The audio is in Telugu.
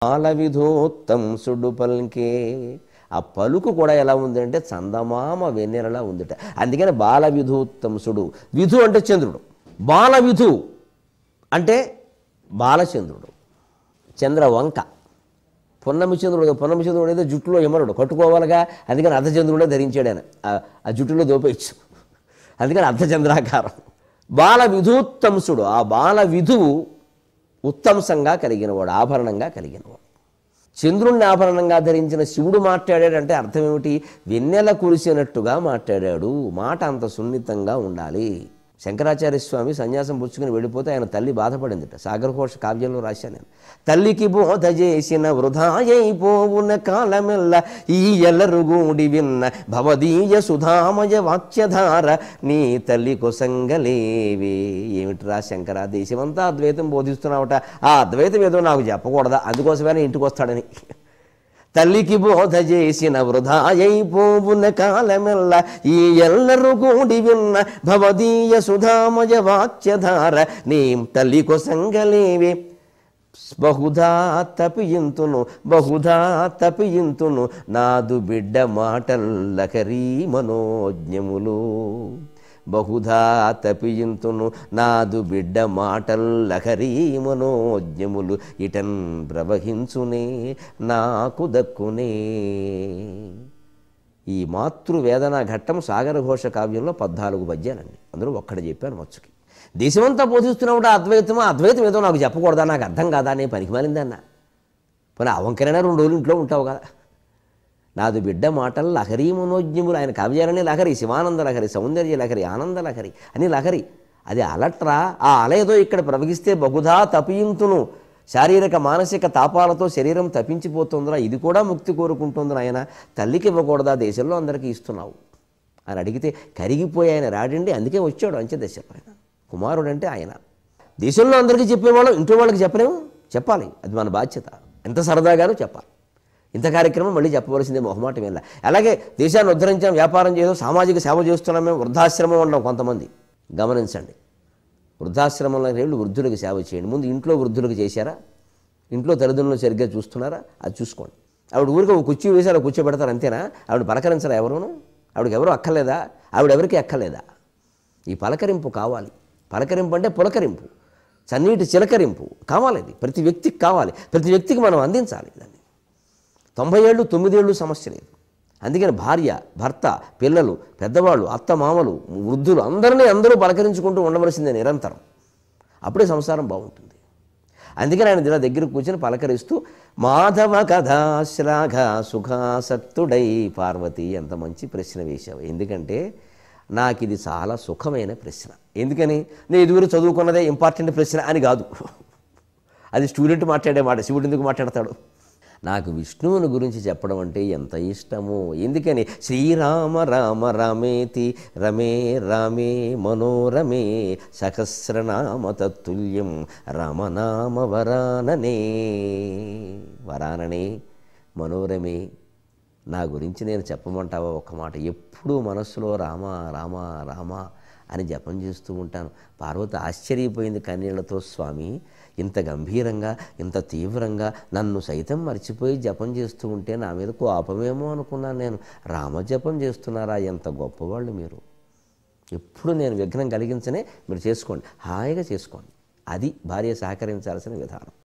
బాలవిధోత్తంసుడు పల్కే ఆ పలుకు కూడా ఎలా ఉందంటే చందమామ వెన్నెలలా ఉందిట. అందుకని బాలవిధోత్తంసుడు. విధు అంటే చంద్రుడు, బాలవిధు అంటే బాలచంద్రుడు, చంద్రవంక. పున్నమి చంద్రుడు అయితే జుట్టులో యమరుడు కట్టుకోవాలిగా, అందుకని అర్ధచంద్రుడే ధరించాడు ఆయన. ఆ జుట్టులో దోపేయచ్చు, అందుకని అర్ధచంద్రాకారం. బాలవిధూత్తంసుడు, ఆ బాలవిధువు ఉత్తంసంగా కలిగినవాడు, ఆభరణంగా కలిగినవాడు. చంద్రుణ్ణి ఆభరణంగా ధరించిన శివుడు మాట్లాడాడంటే అర్థం ఏమిటి? వెన్నెల కురిసినట్టుగా మాట్లాడాడు. మాట అంత సున్నితంగా ఉండాలి. శంకరాచార్య స్వామి సన్యాసం పుచ్చుకుని వెళ్ళిపోతే ఆయన తల్లి బాధపడిందిట. సాగరఘోష కావ్యంలో రాశాను నేను. తల్లికి బోధ చేసిన వృధాయైపోవున కాలమెల్ల ఈ ఎల్లరుగుడి విన్న భవదీయ సుధామయ వాక్యధార నీ తల్లి కొసంగలేవే. ఏమిట్రా శంకర, దేశమంతా అద్వైతం బోధిస్తున్నావుట, ఆ అద్వైతం ఏదో నాకు చెప్పకూడదా? అందుకోసమే ఇంటికి వస్తాడని. తల్లికి బోధ చేసిన వృధాయైపోవున కాలమెల్ల ఈ ఎల్లరు కూడి విన్న భవదీయ సుధామయ వాక్యధార నీ తల్లి కొసంగలేవే. బహుధా తపియింతును నాదు బిడ్డ మాటల్లకరీ మనోజ్ఞములు. బహుధా తపియింతును నాదు బిడ్డ మాటల్లకరీ మనోజ్ఞములు. ఇటన్ ప్రవహించునే నాకు దక్కునే. ఈ మాతృవేదనా ఘట్టం సాగరఘోష కావ్యంలో 14 పద్యాలండి. అందులో ఒక్కడే చెప్పాను మచ్చుకి. దేశమంతా బోధిస్తున్నావుట అద్వైతం, అద్వైతం ఏదో నాకు చెప్పకూడదా, నాకు అర్థం కాదా అనే పనికి మాలిందన్న. పోనీ అవంకరైనా 2 రోజులు ఇంట్లో ఉంటావు కదా. నాదు బిడ్డ మాటలు లహరీ మనోజ్ఞములు. ఆయన కావ్యాలనే లహరి, శివానంద లహరి, సౌందర్య లహరి, ఆనంద లహరి అని లహరి. అది అలట్రా. ఆ అల ఏదో ఇక్కడ ప్రవహిస్తే బహుధా తపియింతును, శారీరక మానసిక తాపాలతో శరీరం తప్పించిపోతుందిరా, ఇది కూడా ముక్తి కోరుకుంటుంది ఆయన. తల్లికి ఇవ్వకూడదా, దేశంలో అందరికీ ఇస్తున్నావు అని అడిగితే కరిగిపోయి ఆయన రాడండి. అందుకే వచ్చాడు అంచెదశలో. ఆయన కుమారుడు అంటే ఆయన. దేశంలో అందరికీ చెప్పేవాళ్ళం, ఇంట్లో వాళ్ళకి చెప్పలేము, చెప్పాలి. అది మన బాధ్యత. ఎంత సరదాగానో చెప్పాలి. ఇంత కార్యక్రమం మళ్ళీ చెప్పవలసిందే, మొహమాటం వెళ్ళా. అలాగే దేశాన్ని ఉద్ధరించాం, వ్యాపారం చేయడం, సామాజిక సేవ చేస్తున్నాం. మేము వృద్ధాశ్రమం ఉన్నాం కొంతమంది. గమనించండి, వృద్ధాశ్రమంలో రేళ్ళు వృద్ధులకు సేవ చేయండి. ముందు ఇంట్లో వృద్ధులకు చేశారా? ఇంట్లో తల్లిదండ్రులు సరిగ్గా చూస్తున్నారా? అది చూసుకోండి. ఆవిడ ఊరికి ఒక కుర్చీ వేసి అలా కూర్చోబెడతారు అంతేనా? ఆవిడ పలకరించరా ఎవరును? ఆవిడకి ఎవరు అక్కర్లేదా? ఆవిడెవరికి అక్కర్లేదా? ఈ పలకరింపు కావాలి. పలకరింపు అంటే పులకరింపు, చన్నీటి చిలకరింపు కావాలి. అది ప్రతి వ్యక్తికి కావాలి. ప్రతి వ్యక్తికి మనం అందించాలి దాన్ని. 90 ఏళ్ళు 9 ఏళ్ళు సమస్య లేదు. అందుకని భార్య, భర్త, పిల్లలు, పెద్దవాళ్ళు, అత్త మామలు, వృద్ధులు అందరూ పలకరించుకుంటూ ఉండవలసిందే నిరంతరం. అప్పుడే సంసారం బాగుంటుంది. అందుకని ఆయన ఇలా దగ్గర కూర్చొని పలకరిస్తూ మాధవ కథా శ్లాఘ సుఖాసక్తుడై పార్వతి. ఎంత మంచి ప్రశ్న వేశావు. ఎందుకంటే నాకు ఇది చాలా సుఖమైన ప్రశ్న. ఎందుకని? నేను ఇదివరకు చదువుకున్నదే ఇంపార్టెంట్ ప్రశ్న అని కాదు. అది స్టూడెంట్ మాట్లాడే మాట. శివుడు ఎందుకు మాట్లాడతాడు? నాకు విష్ణువుని గురించి చెప్పడం అంటే ఎంత ఇష్టమో. ఎందుకని? శ్రీరామ రామ రామేతి రమే రామే మనోరమే సహస్రనామ తత్తుల్యం రామనామ వరాననే మనోరమే. నా గురించి నేను చెప్పమంటావా ఒక్క మాట? ఎప్పుడూ మనస్సులో రామ రామ రామ అని జపం చేస్తూ ఉంటాను. పార్వతి ఆశ్చర్యపోయింది కన్నీళ్లతో. స్వామి, ఇంత గంభీరంగా, ఇంత తీవ్రంగా నన్ను సైతం మర్చిపోయి జపం చేస్తూ ఉంటే నా మీద కోపమేమో అనుకున్నాను నేను. రామజపం చేస్తున్నారా? ఎంత గొప్పవాళ్ళు మీరు. ఎప్పుడు నేను విఘ్నం కలిగించనే మీరు చేసుకోండి, హాయిగా చేసుకోండి. అది భార్య సహకరించాల్సిన విధానం.